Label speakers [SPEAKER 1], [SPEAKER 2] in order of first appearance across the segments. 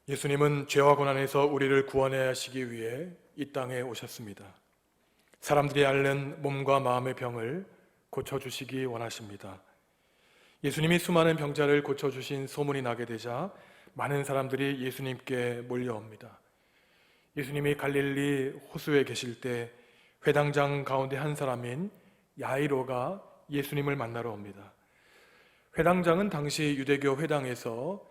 [SPEAKER 1] 예수님은 죄와 고난에서 우리를 구원해 하시기 위해 이 땅에 오셨습니다. 사람들이 앓는 몸과 마음의 병을 고쳐주시기 원하십니다. 예수님이 수많은 병자를 고쳐주신 소문이 나게 되자 많은 사람들이 예수님께 몰려옵니다. 예수님이 갈릴리 호수에 계실 때 회당장 가운데 한 사람인 야이로가 예수님을 만나러 옵니다. 회당장은 당시 유대교 회당에서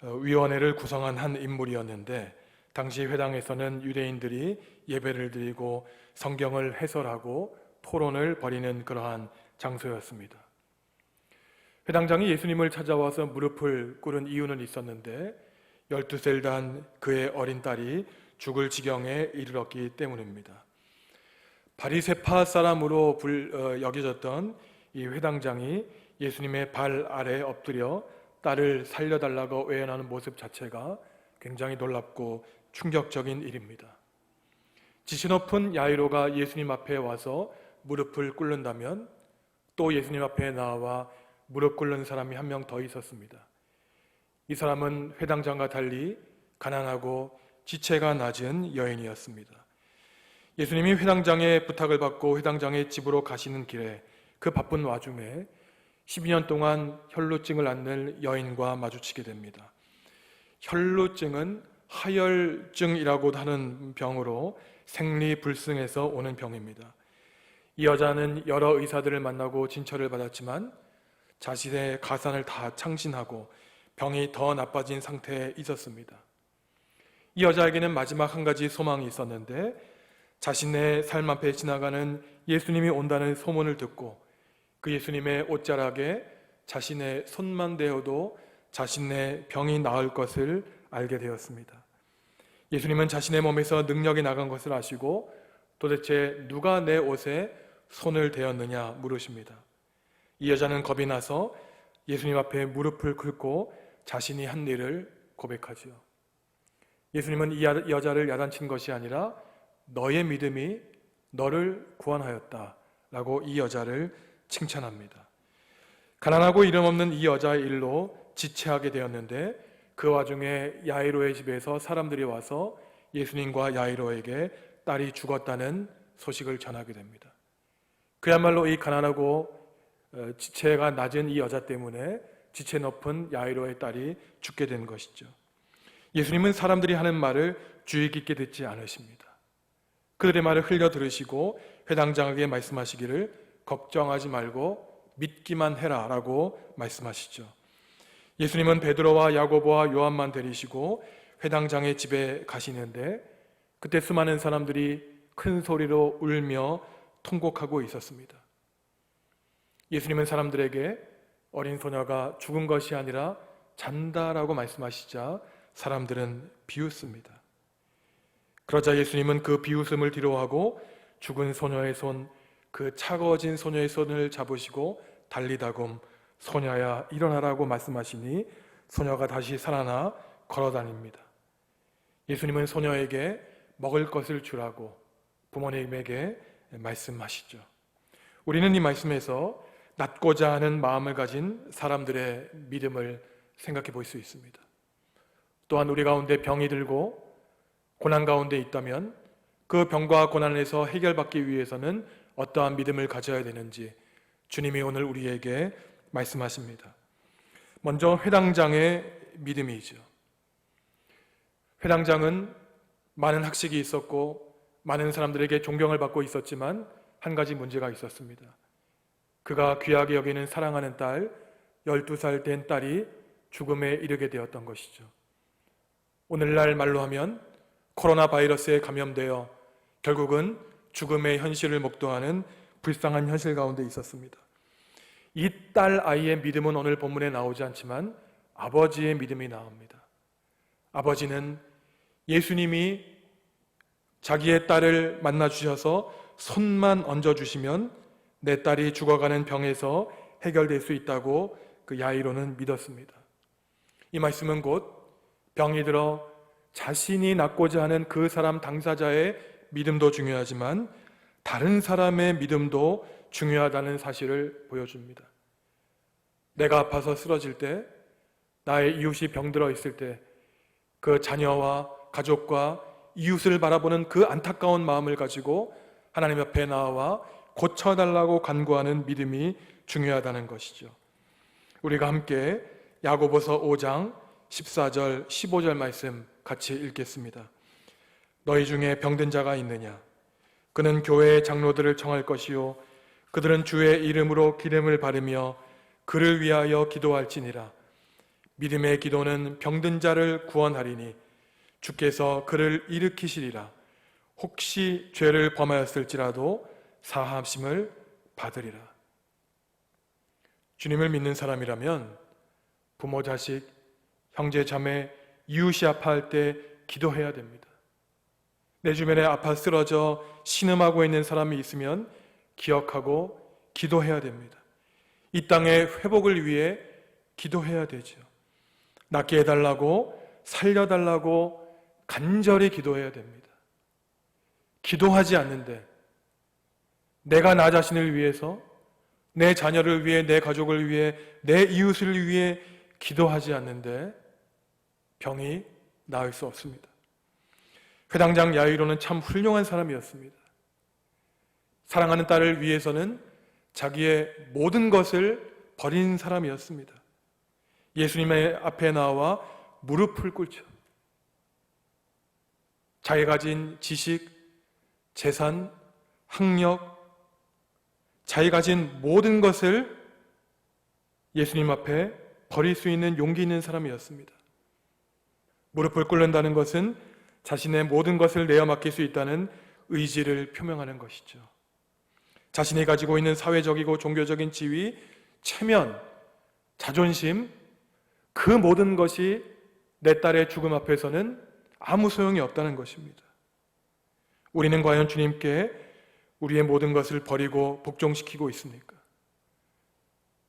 [SPEAKER 1] 위원회를 구성한 한 인물이었는데, 당시 회당에서는 유대인들이 예배를 드리고 성경을 해설하고 토론을 벌이는 그러한 장소였습니다. 회당장이 예수님을 찾아와서 무릎을 꿇은 이유는 있었는데 12살 단 그의 어린 딸이 죽을 지경에 이르렀기 때문입니다. 바리새파 사람으로 여겨졌던 이 회당장이 예수님의 발 아래 엎드려 딸을 살려달라고 외연하는 모습 자체가 굉장히 놀랍고 충격적인 일입니다. 지시 높은 야이로가 예수님 앞에 와서 무릎을 꿇는다면 또 예수님 앞에 나와 무릎 꿇는 사람이 한 명 더 있었습니다. 이 사람은 회당장과 달리 가난하고 지체가 낮은 여인이었습니다. 예수님이 회당장의 부탁을 받고 회당장의 집으로 가시는 길에 그 바쁜 와중에 12년 동안 혈루증을 앓는 여인과 마주치게 됩니다. 혈루증은 하혈증이라고 하는 병으로 생리불승에서 오는 병입니다. 이 여자는 여러 의사들을 만나고 진찰을 받았지만 자신의 가산을 다 창신하고 병이 더 나빠진 상태에 있었습니다. 이 여자에게는 마지막 한 가지 소망이 있었는데, 자신의 삶 앞에 지나가는 예수님이 온다는 소문을 듣고 그 예수님의 옷자락에 자신의 손만 대어도 자신의 병이 나을 것을 알게 되었습니다. 예수님은 자신의 몸에서 능력이 나간 것을 아시고 도대체 누가 내 옷에 손을 대었느냐 물으십니다. 이 여자는 겁이 나서 예수님 앞에 무릎을 꿇고 자신이 한 일을 고백하지요. 예수님은 이 여자를 야단친 것이 아니라 너의 믿음이 너를 구원하였다 라고 이 여자를 칭찬합니다. 가난하고 이름 없는 이 여자의 일로 지체하게 되었는데, 그 와중에 야이로의 집에서 사람들이 와서 예수님과 야이로에게 딸이 죽었다는 소식을 전하게 됩니다. 그야말로 이 가난하고 지체가 낮은 이 여자 때문에 지체 높은 야이로의 딸이 죽게 된 것이죠. 예수님은 사람들이 하는 말을 주의 깊게 듣지 않으십니다. 그들의 말을 흘려 들으시고 회당장에게 말씀하시기를 걱정하지 말고 믿기만 해라 라고 말씀하시죠. 예수님은 베드로와 야고보와 요한만 데리시고 회당장의 집에 가시는데, 그때 수많은 사람들이 큰 소리로 울며 통곡하고 있었습니다. 예수님은 사람들에게 어린 소녀가 죽은 것이 아니라 잔다라고 말씀하시자 사람들은 비웃습니다. 그러자 예수님은 그 비웃음을 뒤로하고 죽은 소녀의 손, 그 차가워진 소녀의 손을 잡으시고 달리다금 소녀야 일어나라고 말씀하시니 소녀가 다시 살아나 걸어다닙니다. 예수님은 소녀에게 먹을 것을 주라고 부모님에게 말씀하시죠. 우리는 이 말씀에서 낫고자 하는 마음을 가진 사람들의 믿음을 생각해 볼 수 있습니다. 또한 우리 가운데 병이 들고 고난 가운데 있다면 그 병과 고난에서 해결받기 위해서는 어떠한 믿음을 가져야 되는지 주님이 오늘 우리에게 말씀하십니다. 먼저 회당장의 믿음이죠. 회당장은 많은 학식이 있었고 많은 사람들에게 존경을 받고 있었지만 한 가지 문제가 있었습니다. 그가 귀하게 여기는 사랑하는 딸, 12살 된 딸이 죽음에 이르게 되었던 것이죠. 오늘날 말로 하면 코로나 바이러스에 감염되어 결국은 죽음의 현실을 목도하는 불쌍한 현실 가운데 있었습니다. 이 딸 아이의 믿음은 오늘 본문에 나오지 않지만 아버지의 믿음이 나옵니다. 아버지는 예수님이 자기의 딸을 만나 주셔서 손만 얹어주시면 내 딸이 죽어가는 병에서 해결될 수 있다고 그 야이로는 믿었습니다. 이 말씀은 곧 병이 들어 자신이 낫고자 하는 그 사람 당사자의 믿음도 중요하지만 다른 사람의 믿음도 중요하다는 사실을 보여줍니다. 내가 아파서 쓰러질 때, 나의 이웃이 병들어 있을 때 그 자녀와 가족과 이웃을 바라보는 그 안타까운 마음을 가지고 하나님 앞에 나와 고쳐달라고 간구하는 믿음이 중요하다는 것이죠. 우리가 함께 야고보서 5장 14절 15절 말씀 같이 읽겠습니다. 너희 중에 병든 자가 있느냐? 그는 교회의 장로들을 청할 것이요 그들은 주의 이름으로 기름을 바르며 그를 위하여 기도할지니라. 믿음의 기도는 병든 자를 구원하리니 주께서 그를 일으키시리라. 혹시 죄를 범하였을지라도 사함심을 받으리라. 주님을 믿는 사람이라면 부모, 자식, 형제, 자매, 이웃이 아파할 때 기도해야 됩니다. 내 주변에 아파 쓰러져 신음하고 있는 사람이 있으면 기억하고 기도해야 됩니다. 이 땅의 회복을 위해 기도해야 되죠. 낫게 해달라고, 살려달라고 간절히 기도해야 됩니다. 기도하지 않는데 내가 나 자신을 위해서, 내 자녀를 위해, 내 가족을 위해, 내 이웃을 위해 기도하지 않는데 병이 나을 수 없습니다. 회당장 야이로는 참 훌륭한 사람이었습니다. 사랑하는 딸을 위해서는 자기의 모든 것을 버린 사람이었습니다. 예수님의 앞에 나와 무릎을 꿇죠. 자기가 가진 지식, 재산, 학력, 자기가 가진 모든 것을 예수님 앞에 버릴 수 있는 용기 있는 사람이었습니다. 무릎을 꿇는다는 것은 자신의 모든 것을 내어 맡길 수 있다는 의지를 표명하는 것이죠. 자신이 가지고 있는 사회적이고 종교적인 지위, 체면, 자존심, 그 모든 것이 내 딸의 죽음 앞에서는 아무 소용이 없다는 것입니다. 우리는 과연 주님께 우리의 모든 것을 버리고 복종시키고 있습니까?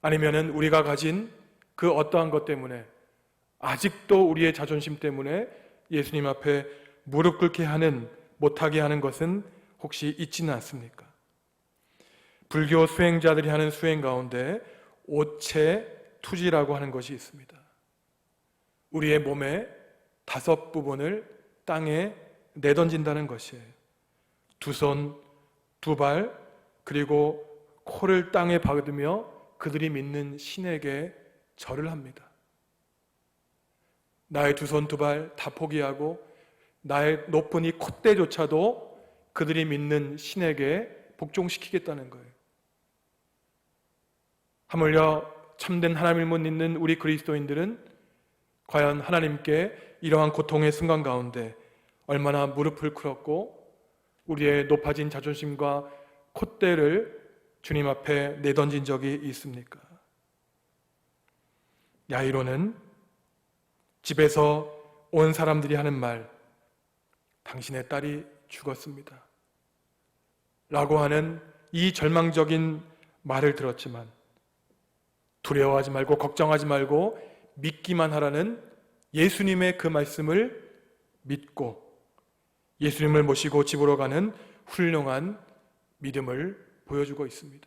[SPEAKER 1] 아니면은 우리가 가진 그 어떠한 것 때문에, 아직도 우리의 자존심 때문에 예수님 앞에 무릎 꿇게 하는, 못하게 하는 것은 혹시 있지는 않습니까? 불교 수행자들이 하는 수행 가운데 오체투지라고 하는 것이 있습니다. 우리의 몸의 5부분을 땅에 내던진다는 것이에요. 2손, 2발, 그리고 코를 땅에 박으며 그들이 믿는 신에게 절을 합니다. 나의 2손, 2발 다 포기하고 나의 높은 이 콧대조차도 그들이 믿는 신에게 복종시키겠다는 거예요. 하물며 참된 하나님을 못 믿는 우리 그리스도인들은 과연 하나님께 이러한 고통의 순간 가운데 얼마나 무릎을 꿇었고 우리의 높아진 자존심과 콧대를 주님 앞에 내던진 적이 있습니까? 야이로는 집에서 온 사람들이 하는 말, 당신의 딸이 죽었습니다 라고 하는 이 절망적인 말을 들었지만 두려워하지 말고 걱정하지 말고 믿기만 하라는 예수님의 그 말씀을 믿고 예수님을 모시고 집으로 가는 훌륭한 믿음을 보여주고 있습니다.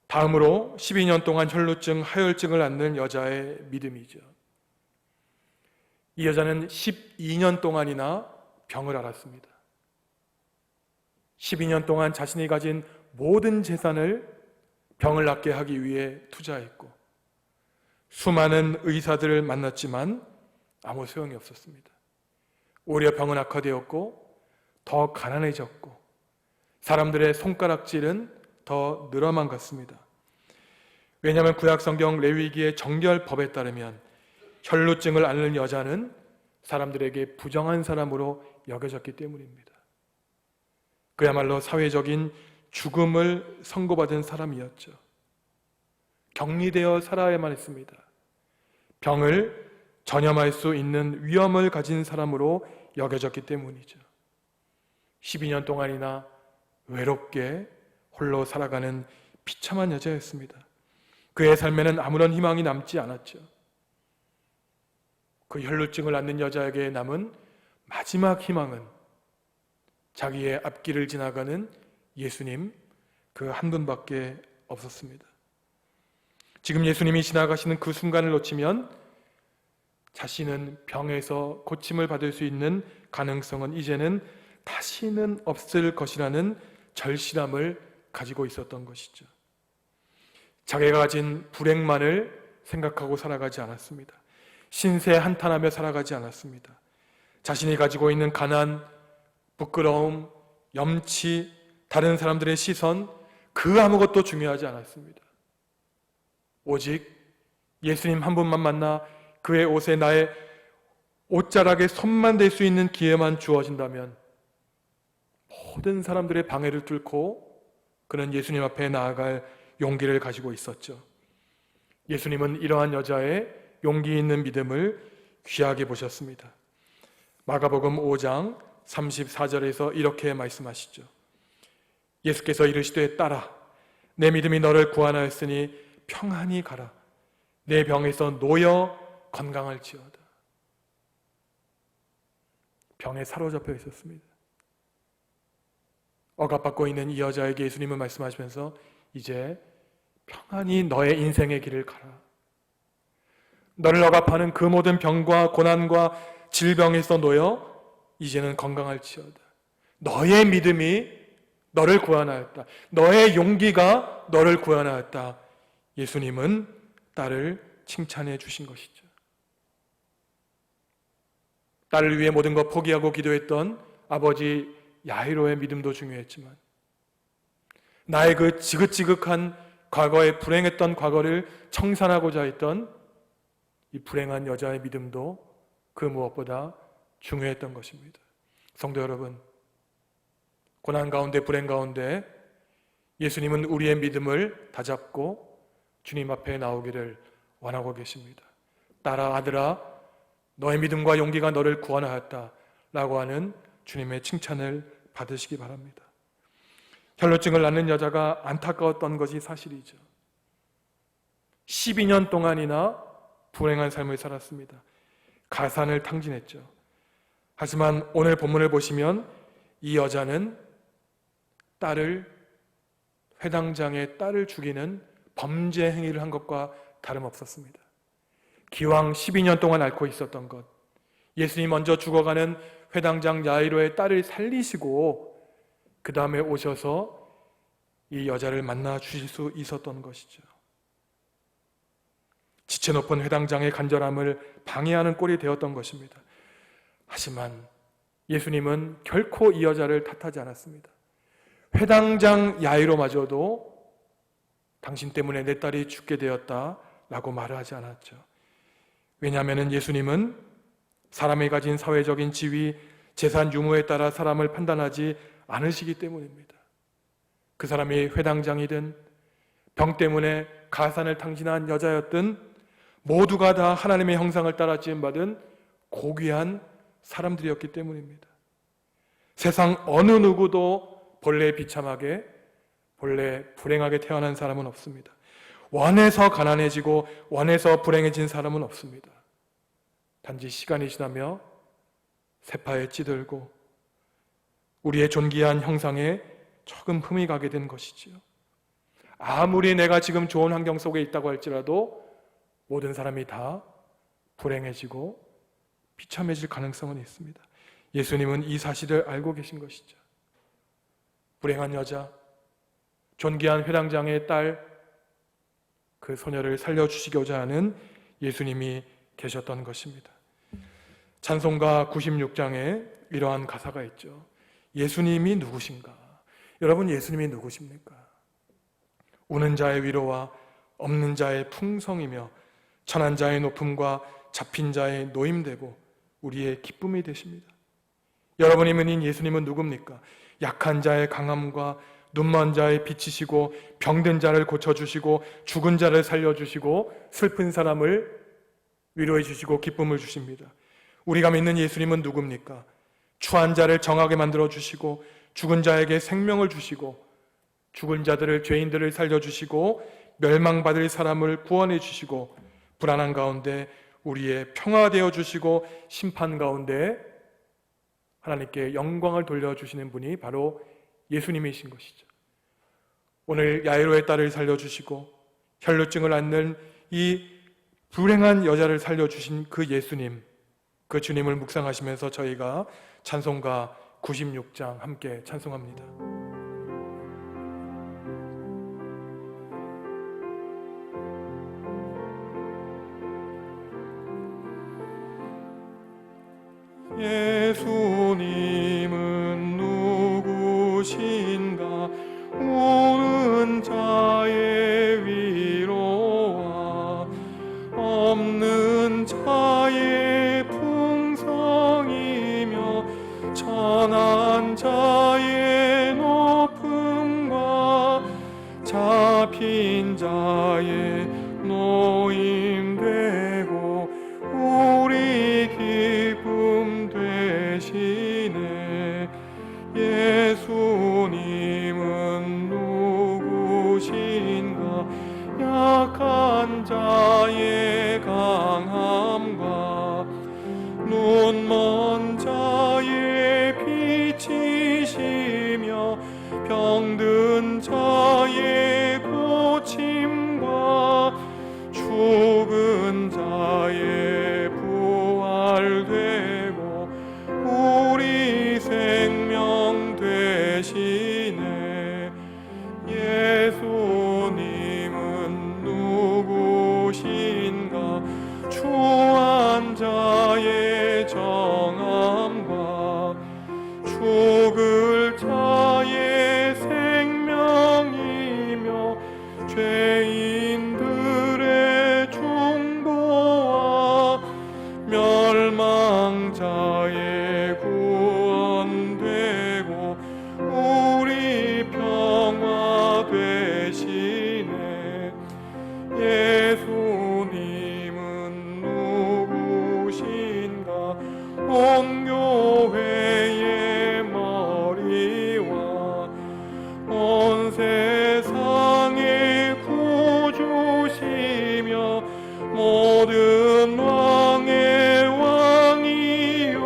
[SPEAKER 1] 다음으로 12년 동안 혈루증, 하혈증을 앓는 여자의 믿음이죠. 이 여자는 12년 동안이나 병을 앓았습니다. 12년 동안 자신이 가진 모든 재산을 병을 낫게 하기 위해 투자했고 수많은 의사들을 만났지만 아무 소용이 없었습니다. 오히려 병은 악화되었고 더 가난해졌고 사람들의 손가락질은 더 늘어만 갔습니다. 왜냐하면 구약성경 레위기의 정결법에 따르면 혈루증을 앓는 여자는 사람들에게 부정한 사람으로 여겨졌기 때문입니다. 그야말로 사회적인 죽음을 선고받은 사람이었죠. 격리되어 살아야만 했습니다. 병을 전염할 수 있는 위험을 가진 사람으로 여겨졌기 때문이죠. 12년 동안이나 외롭게 홀로 살아가는 비참한 여자였습니다. 그의 삶에는 아무런 희망이 남지 않았죠. 그 혈루증을 앓는 여자에게 남은 마지막 희망은 자기의 앞길을 지나가는 예수님 그 한 분밖에 없었습니다. 지금 예수님이 지나가시는 그 순간을 놓치면 자신은 병에서 고침을 받을 수 있는 가능성은 이제는 다시는 없을 것이라는 절실함을 가지고 있었던 것이죠. 자기가 가진 불행만을 생각하고 살아가지 않았습니다. 신세 한탄하며 살아가지 않았습니다. 자신이 가지고 있는 가난, 부끄러움, 염치, 다른 사람들의 시선, 그 아무것도 중요하지 않았습니다. 오직 예수님 한 분만 만나 그의 옷에 나의 옷자락에 손만 댈 수 있는 기회만 주어진다면 모든 사람들의 방해를 뚫고 그는 예수님 앞에 나아갈 용기를 가지고 있었죠. 예수님은 이러한 여자의 용기 있는 믿음을 귀하게 보셨습니다. 마가복음 5장 34절에서 이렇게 말씀하시죠. 예수께서 이르시되 딸아, 내 믿음이 너를 구원하였으니 평안히 가라. 내 병에서 놓여 건강할지어다. 병에 사로잡혀 있었습니다. 억압받고 있는 이 여자에게 예수님은 말씀하시면서 이제 평안히 너의 인생의 길을 가라. 너를 억압하는 그 모든 병과 고난과 질병에서 놓여 이제는 건강할지어다. 너의 믿음이 너를 구원하였다. 너의 용기가 너를 구원하였다. 예수님은 딸을 칭찬해 주신 것이죠. 딸을 위해 모든 것 포기하고 기도했던 아버지 야이로의 믿음도 중요했지만 나의 그 지긋지긋한 과거에 불행했던 과거를 청산하고자 했던 이 불행한 여자의 믿음도 그 무엇보다 중요했던 것입니다. 성도 여러분, 고난 가운데 불행 가운데 예수님은 우리의 믿음을 다잡고 주님 앞에 나오기를 원하고 계십니다. 딸아, 아들아, 너의 믿음과 용기가 너를 구원하였다 라고 하는 주님의 칭찬을 받으시기 바랍니다. 혈루증을 낳는 여자가 안타까웠던 것이 사실이죠. 12년 동안이나 불행한 삶을 살았습니다. 가산을 탕진했죠. 하지만 오늘 본문을 보시면 이 여자는 회당장의 딸을 죽이는 범죄 행위를 한 것과 다름없었습니다. 기왕 12년 동안 앓고 있었던 것, 예수님 먼저 죽어가는 회당장 야이로의 딸을 살리시고 그 다음에 오셔서 이 여자를 만나 주실 수 있었던 것이죠. 지체 높은 회당장의 간절함을 방해하는 꼴이 되었던 것입니다. 하지만 예수님은 결코 이 여자를 탓하지 않았습니다. 회당장 야이로마저도 당신 때문에 내 딸이 죽게 되었다 라고 말을 하지 않았죠. 왜냐하면 예수님은 사람이 가진 사회적인 지위, 재산 유무에 따라 사람을 판단하지 않으시기 때문입니다. 그 사람이 회당장이든 병 때문에 가산을 탕진한 여자였든 모두가 다 하나님의 형상을 따라 지음받은 고귀한 사람들이었기 때문입니다. 세상 어느 누구도 본래 비참하게, 본래 불행하게 태어난 사람은 없습니다. 원해서 가난해지고 원해서 불행해진 사람은 없습니다. 단지 시간이 지나며 세파에 찌들고 우리의 존귀한 형상에 조금 흠이 가게 된 것이지요. 아무리 내가 지금 좋은 환경 속에 있다고 할지라도 모든 사람이 다 불행해지고 비참해질 가능성은 있습니다. 예수님은 이 사실을 알고 계신 것이죠. 불행한 여자, 존귀한 회당장의 딸, 그 소녀를 살려주시고자 하는 예수님이 계셨던 것입니다. 찬송가 96장에 이러한 가사가 있죠. 예수님이 누구신가? 여러분, 예수님이 누구십니까? 우는 자의 위로와 없는 자의 풍성이며 천한 자의 높음과 잡힌 자의 노임되고 우리의 기쁨이 되십니다. 여러분이 믿는 예수님은 누굽니까? 약한 자의 강함과 눈먼 자의 빛이시고 병든 자를 고쳐주시고 죽은 자를 살려주시고 슬픈 사람을 위로해 주시고 기쁨을 주십니다. 우리가 믿는 예수님은 누굽니까? 추한 자를 정하게 만들어 주시고 죽은 자에게 생명을 주시고 죽은 자들을, 죄인들을 살려주시고 멸망받을 사람을 구원해 주시고 불안한 가운데 우리의 평화되어 주시고 심판 가운데 하나님께 영광을 돌려주시는 분이 바로 예수님이신 것이죠. 오늘 야이로의 딸을 살려주시고 혈루증을 앓는 이 불행한 여자를 살려주신 그 예수님, 그 주님을 묵상하시면서 저희가 찬송가 96장 함께 찬송합니다. 예수님은 누구신가? 오는 자의 위로와 없는 자의 풍성이며 천한 자의 높음과 잡힌 자의 노임되고 우리 기쁨 되시네. 예수님은 누구신가? 약한 자의 강함과 눈먼 자의 빛이시며 병든 자의 고침과 죽은 자의 부활되고 우리 생명 되시네. 예수님은 누구신가? 추한 자의 정함과 죽을 자의 생명이며 죄인들의 중보와 멸망자의 구원되고 우리 평화 되시네. 예수님은 누구신가? 온 교회의 머리와 온 세상의 구주시며 모든 왕의 왕이요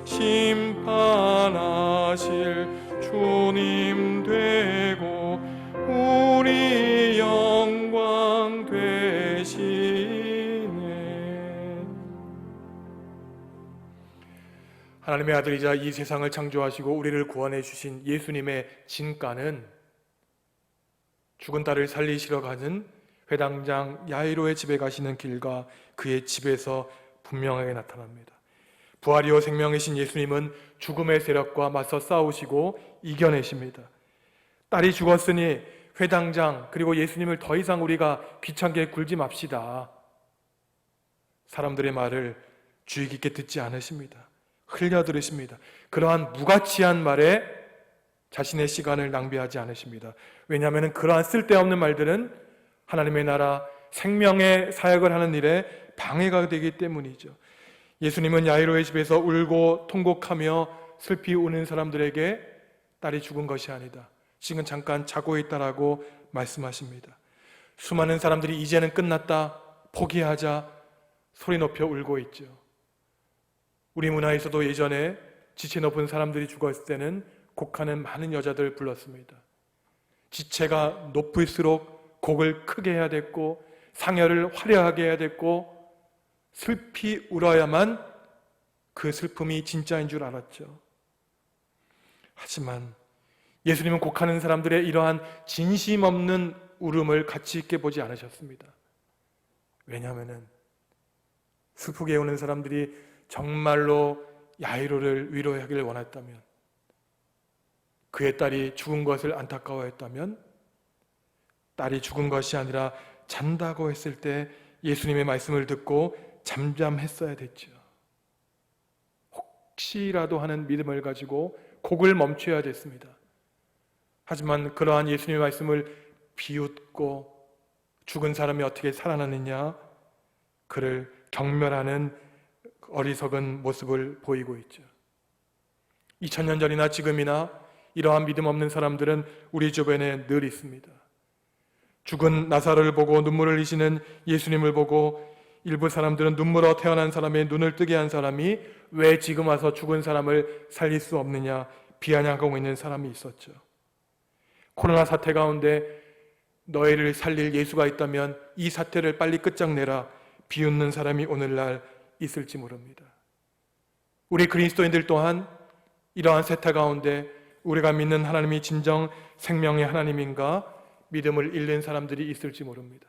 [SPEAKER 1] 심판하실 주님 되고 우리 영광 되시네. 하나님의 아들이자 이 세상을 창조하시고 우리를 구원해 주신 예수님의 진가는 죽은 딸을 살리시러 가는 회당장 야이로의 집에 가시는 길과 그의 집에서 분명하게 나타납니다. 부활이요 생명이신 예수님은 죽음의 세력과 맞서 싸우시고 이겨내십니다. 딸이 죽었으니 회당장 그리고 예수님을 더 이상 우리가 귀찮게 굴지 맙시다. 사람들의 말을 주의 깊게 듣지 않으십니다. 흘려 들으십니다. 그러한 무가치한 말에 자신의 시간을 낭비하지 않으십니다. 왜냐하면 그러한 쓸데없는 말들은 하나님의 나라 생명의 사역을 하는 일에 방해가 되기 때문이죠. 예수님은 야이로의 집에서 울고 통곡하며 슬피 우는 사람들에게 딸이 죽은 것이 아니다, 지금 잠깐 자고 있다라고 말씀하십니다. 수많은 사람들이 이제는 끝났다, 포기하자 소리 높여 울고 있죠. 우리 문화에서도 예전에 지체 높은 사람들이 죽었을 때는 곡하는 많은 여자들 불렀습니다. 지체가 높을수록 곡을 크게 해야 됐고 상여를 화려하게 해야 됐고 슬피 울어야만 그 슬픔이 진짜인 줄 알았죠. 하지만 예수님은 곡하는 사람들의 이러한 진심 없는 울음을 가치 있게 보지 않으셨습니다. 왜냐하면 슬프게 우는 사람들이 정말로 야이로를 위로하기를 원했다면, 그의 딸이 죽은 것을 안타까워했다면, 딸이 죽은 것이 아니라 잔다고 했을 때 예수님의 말씀을 듣고 잠잠했어야 됐죠. 혹시라도 하는 믿음을 가지고 곡을 멈춰야 됐습니다. 하지만 그러한 예수님의 말씀을 비웃고 죽은 사람이 어떻게 살아나느냐, 그를 경멸하는 어리석은 모습을 보이고 있죠. 2000년 전이나 지금이나 이러한 믿음 없는 사람들은 우리 주변에 늘 있습니다. 죽은 나사로를 보고 눈물을 흘리시는 예수님을 보고 일부 사람들은 눈물어 태어난 사람의 눈을 뜨게 한 사람이 왜 지금 와서 죽은 사람을 살릴 수 없느냐 비아냥하고 있는 사람이 있었죠. 코로나 사태 가운데 너희를 살릴 예수가 있다면 이 사태를 빨리 끝장내라 비웃는 사람이 오늘날 있을지 모릅니다. 우리 그리스도인들 또한 이러한 세태 가운데 우리가 믿는 하나님이 진정 생명의 하나님인가 믿음을 잃는 사람들이 있을지 모릅니다.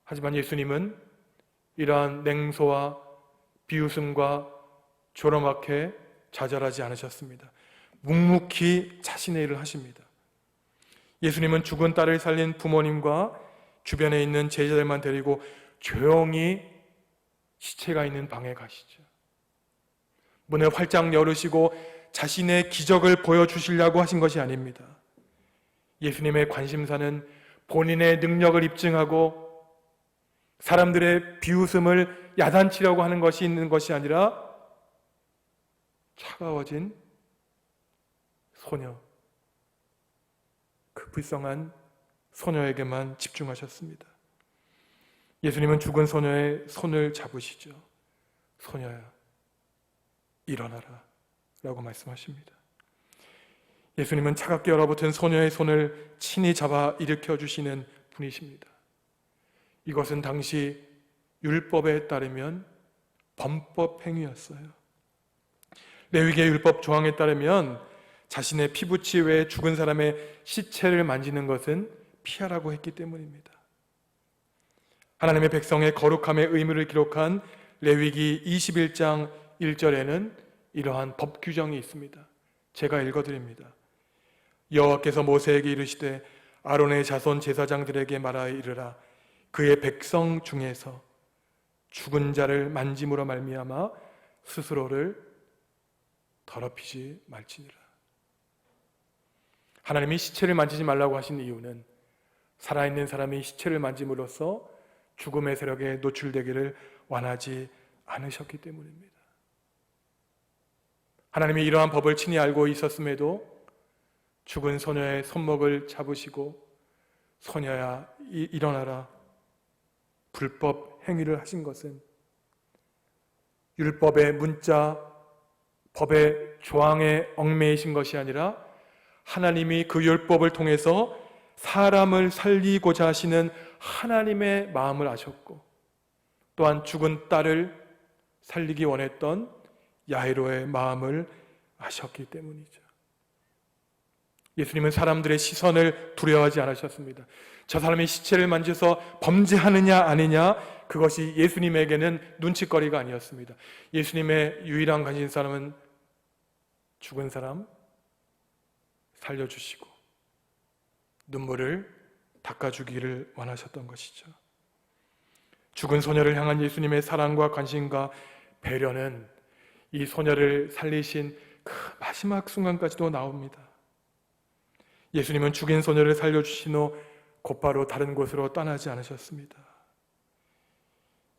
[SPEAKER 1] 하지만 예수님은 이러한 냉소와 비웃음과 조롱하게 좌절하지 않으셨습니다. 묵묵히 자신의 일을 하십니다. 예수님은 죽은 딸을 살린 부모님과 주변에 있는 제자들만 데리고 조용히 시체가 있는 방에 가시죠. 문을 활짝 열으시고 자신의 기적을 보여주시려고 하신 것이 아닙니다. 예수님의 관심사는 본인의 능력을 입증하고 사람들의 비웃음을 야단치려고 하는 것이 있는 것이 아니라 차가워진 소녀, 그 불쌍한 소녀에게만 집중하셨습니다. 예수님은 죽은 소녀의 손을 잡으시죠. 소녀야, 일어나라 라고 말씀하십니다. 예수님은 차갑게 얼어붙은 소녀의 손을 친히 잡아 일으켜 주시는 분이십니다. 이것은 당시 율법에 따르면 범법 행위였어요. 레위기의 율법 조항에 따르면 자신의 피부치 외에 죽은 사람의 시체를 만지는 것은 피하라고 했기 때문입니다. 하나님의 백성의 거룩함의 의무를 기록한 레위기 21장 1절에는 이러한 법 규정이 있습니다. 제가 읽어드립니다. 여호와께서 모세에게 이르시되 아론의 자손 제사장들에게 말하여 이르라. 그의 백성 중에서 죽은 자를 만짐으로 말미암아 스스로를 더럽히지 말지니라. 하나님이 시체를 만지지 말라고 하신 이유는 살아있는 사람이 시체를 만짐으로써 죽음의 세력에 노출되기를 원하지 않으셨기 때문입니다. 하나님이 이러한 법을 친히 알고 있었음에도 죽은 소녀의 손목을 잡으시고 소녀야 일어나라 불법 행위를 하신 것은 율법의 문자, 법의 조항에 얽매이신 것이 아니라 하나님이 그 율법을 통해서 사람을 살리고자 하시는 하나님의 마음을 아셨고 또한 죽은 딸을 살리기 원했던 야이로의 마음을 아셨기 때문이죠. 예수님은 사람들의 시선을 두려워하지 않으셨습니다. 저 사람이 시체를 만져서 범죄하느냐 아니냐 그것이 예수님에게는 눈칫거리가 아니었습니다. 예수님의 유일한 관심사는 죽은 사람 살려주시고 눈물을 닦아주기를 원하셨던 것이죠. 죽은 소녀를 향한 예수님의 사랑과 관심과 배려는 이 소녀를 살리신 그 마지막 순간까지도 나옵니다. 예수님은 죽인 소녀를 살려주신 후 곧바로 다른 곳으로 떠나지 않으셨습니다.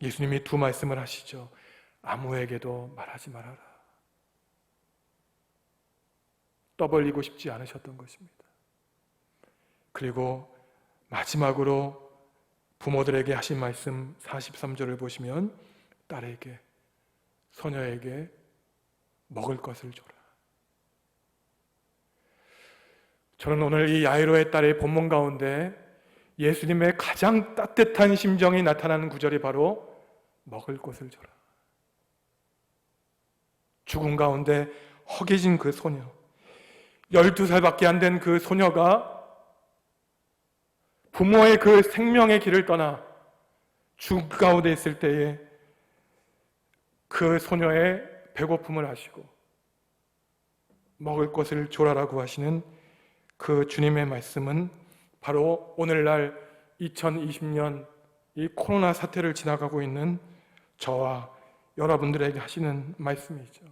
[SPEAKER 1] 예수님이 두 말씀을 하시죠. 아무에게도 말하지 말아라. 떠벌리고 싶지 않으셨던 것입니다. 그리고 마지막으로 부모들에게 하신 말씀 43절을 보시면 딸에게, 소녀에게 먹을 것을 줘라. 저는 오늘 이 야이로의 딸의 본문 가운데 예수님의 가장 따뜻한 심정이 나타나는 구절이 바로 먹을 것을 줘라. 죽음 가운데 허기진 그 소녀, 12살밖에 안 된 그 소녀가 부모의 그 생명의 길을 떠나 죽음 가운데 있을 때에 그 소녀의 배고픔을 아시고 먹을 것을 줘라라고 하시는 그 주님의 말씀은 바로 오늘날 2020년 이 코로나 사태를 지나가고 있는 저와 여러분들에게 하시는 말씀이죠.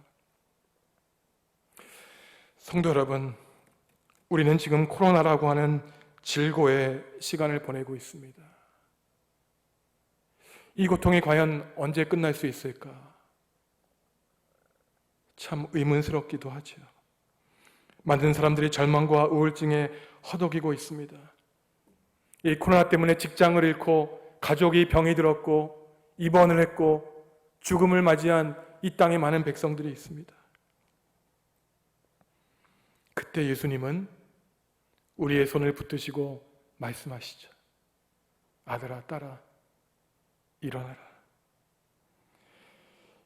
[SPEAKER 1] 성도 여러분, 우리는 지금 코로나라고 하는 질고의 시간을 보내고 있습니다. 이 고통이 과연 언제 끝날 수 있을까? 참 의문스럽기도 하죠. 많은 사람들이 절망과 우울증에 허덕이고 있습니다. 이 코로나 때문에 직장을 잃고 가족이 병이 들었고 입원을 했고 죽음을 맞이한 이 땅에 많은 백성들이 있습니다. 그때 예수님은 우리의 손을 붙드시고 말씀하시죠. 아들아, 딸아, 일어나라.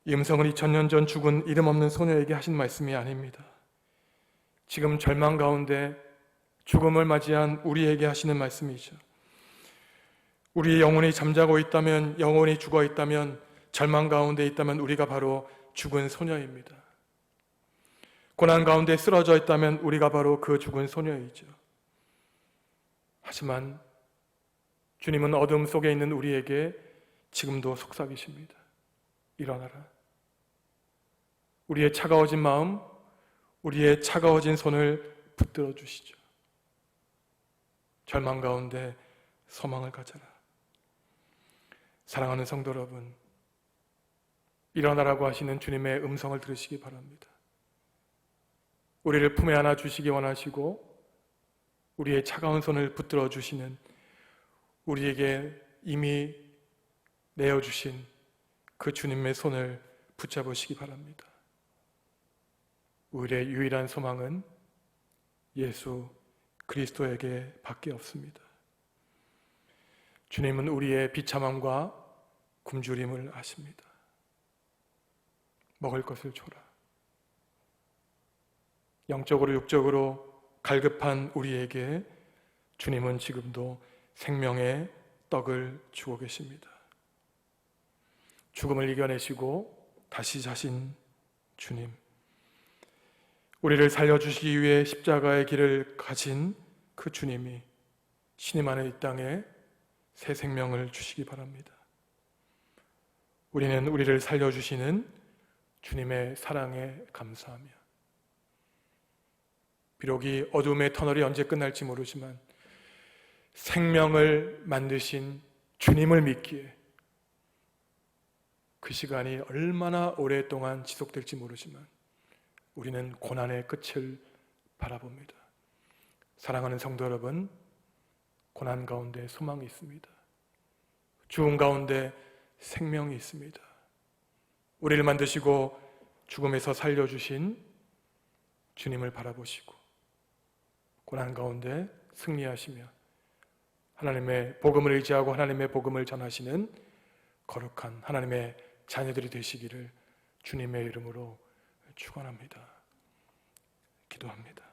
[SPEAKER 1] 이 음성은 2000년 전 죽은 이름 없는 소녀에게 하신 말씀이 아닙니다. 지금 절망 가운데 죽음을 맞이한 우리에게 하시는 말씀이죠. 우리 영혼이 잠자고 있다면, 영혼이 죽어 있다면, 절망 가운데 있다면 우리가 바로 죽은 소녀입니다. 고난 가운데 쓰러져 있다면 우리가 바로 그 죽은 소녀이죠. 하지만 주님은 어둠 속에 있는 우리에게 지금도 속삭이십니다. 일어나라. 우리의 차가워진 마음, 우리의 차가워진 손을 붙들어 주시죠. 절망 가운데 소망을 가져라. 사랑하는 성도 여러분, 일어나라고 하시는 주님의 음성을 들으시기 바랍니다. 우리를 품에 안아 주시기 원하시고 우리의 차가운 손을 붙들어 주시는, 우리에게 이미 내어주신 그 주님의 손을 붙잡으시기 바랍니다. 우리의 유일한 소망은 예수 그리스도에게 밖에 없습니다. 주님은 우리의 비참함과 굶주림을 아십니다. 먹을 것을 줘라. 영적으로 육적으로 갈급한 우리에게 주님은 지금도 생명의 떡을 주고 계십니다. 죽음을 이겨내시고 다시 자신 주님, 우리를 살려주시기 위해 십자가의 길을 가신 그 주님이 신임 안에 이 땅에 새 생명을 주시기 바랍니다. 우리는 우리를 살려주시는 주님의 사랑에 감사하며, 비록 이 어둠의 터널이 언제 끝날지 모르지만 생명을 만드신 주님을 믿기에 그 시간이 얼마나 오랫동안 지속될지 모르지만 우리는 고난의 끝을 바라봅니다. 사랑하는 성도 여러분, 고난 가운데 소망이 있습니다. 죽음 가운데 생명이 있습니다. 우리를 만드시고 죽음에서 살려주신 주님을 바라보시고 고난 가운데 승리하시며 하나님의 복음을 의지하고 하나님의 복음을 전하시는 거룩한 하나님의 자녀들이 되시기를 주님의 이름으로 축원합니다. 기도합니다.